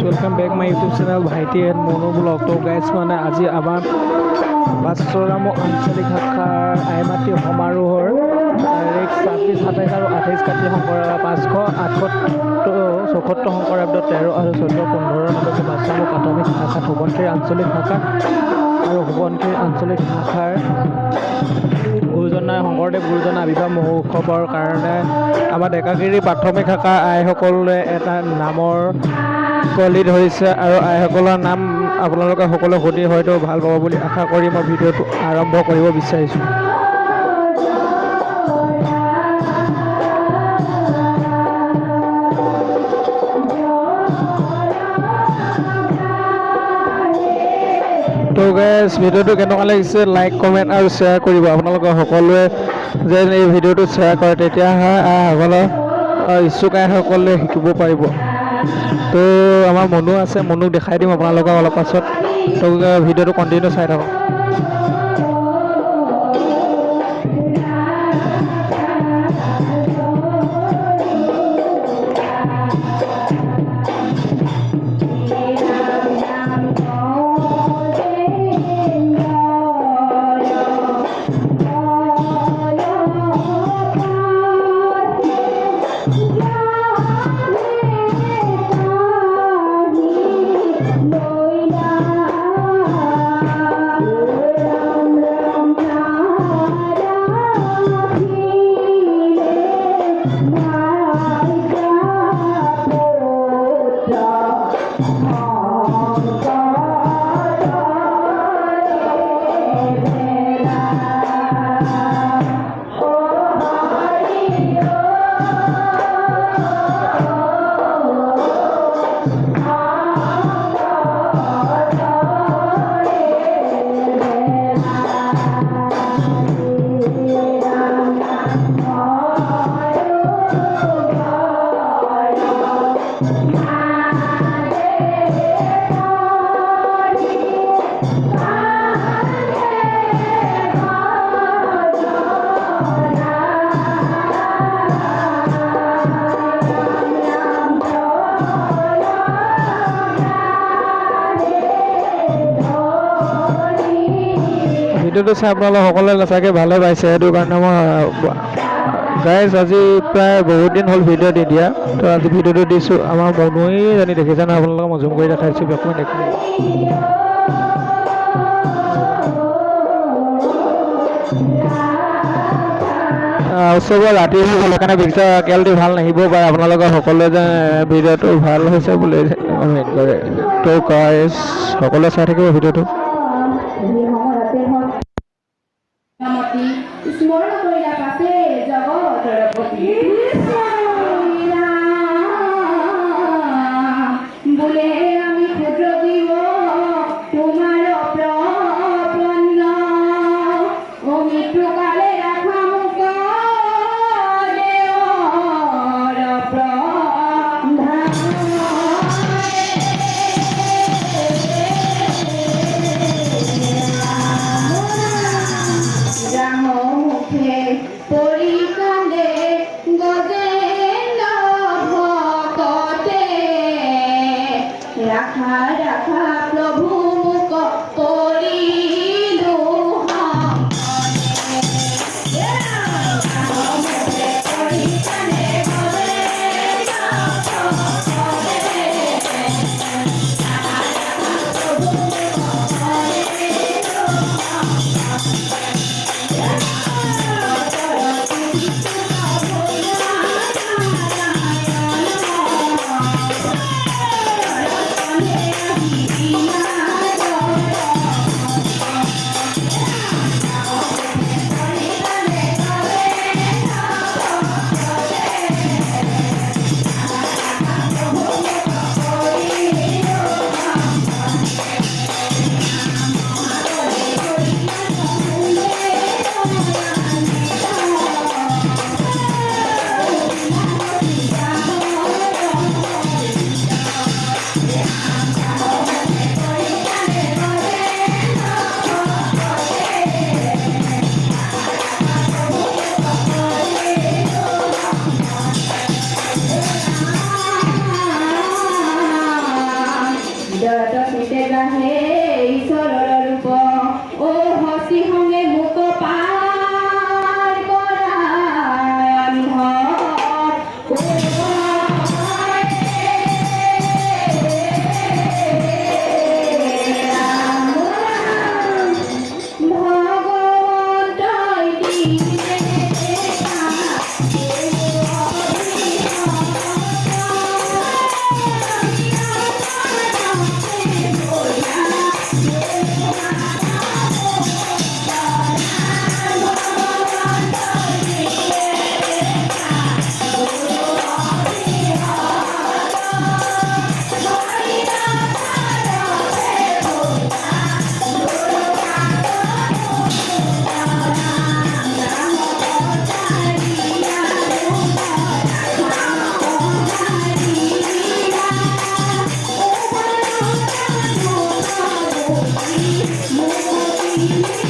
Welcome back my YouTube channel भाईटी and mono blog. तो guys মানে আজি আমাৰ বাছৰাম আঞ্চলিক শাখাৰ আইমাতী সমাৰোহৰ তাৰিখ 26, 27 আৰু 28 কাতি শংকৰাৰ 574 শংকৰাব্দ 13 আৰু 14, 15 নম্বৰকে বাছৰাম প্ৰাথমিক শাখাত সোৱণশিৰি আঞ্চলিক শাখা আৰু সোৱণশিৰি আঞ্চলিক শাখাৰ গুৰুজনাৰ শংকৰদেৱ গুৰুজনাৰ আৱিৰ্ভাৱ মহোৎসৱৰ কাৰণে আমাৰ ডেকাগিৰি প্ৰাথমিক শাখাৰ আইসকলে এটা নামৰ কলি ধৰিছে আৰু আইসকলৰ নাম আপোনালোকে সকলোৱে সুধি হয়তো ভাল পাব বুলি আশা কৰি মই ভিডিঅ'টো আৰম্ভ কৰিব বিচাৰিছোঁ। তো গাইজ ভিডিঅ'টো কেনেকুৱা লাগিছে লাইক কমেণ্ট আৰু শ্বেয়াৰ কৰিব। আপোনালোকে সকলোৱে যেন এই ভিডিঅ'টো শ্বেয়াৰ কৰে তেতিয়াহে আইসকলৰ ইচ্ছুক আইসকলে শিকিব পাৰিব। তো আমাৰ মনো আছে, মনুক দেখাই দিম আপোনালোকক অলপ পাছত। তো ভিডিঅ'টো কণ্টিনিউ চাই থাকক। ভিডিঅ'টো চাই আপোনালোক সকলোৱে সঁচাকৈ ভালে পাইছে, সেইটো কাৰণে মই গাইজ আজি প্ৰায় বহুত দিন হ'ল ভিডিঅ' দি দিয়া, তো আজি ভিডিঅ'টো দিছোঁ। আমাৰ মনুৱে জানি দেখিছে নহয়, আপোনালোকক মই জুম কৰি দেখাইছোঁ, অকণমান দেখি উৎসৱৰ ৰাতি হ'লে কাৰণে পিকচাৰ কোৱালিটি ভাল নাহিবও পাৰে, আপোনালোকৰ সকলোৱে যে ভিডিঅ'টো ভাল হৈছে বুলি কমেণ্ট কৰে। তো গাইজ সকলোৱে চাই থাকিব ভিডিঅ'টো। স্মৰণ কৰিলা পাছে জগতৰ পতি বোলে আমি ক্ষুদ্ৰ জীৱ তোমাৰ প্ৰপন্ন ও মৃত্যুকালে ৰাখা মোক রাখা রাখা প্রভু মুখ করিলু ঈশ্বৰৰ ৰূপ ও হসি হমে মুখ পাৰ কৰা অন্ধ Thank you.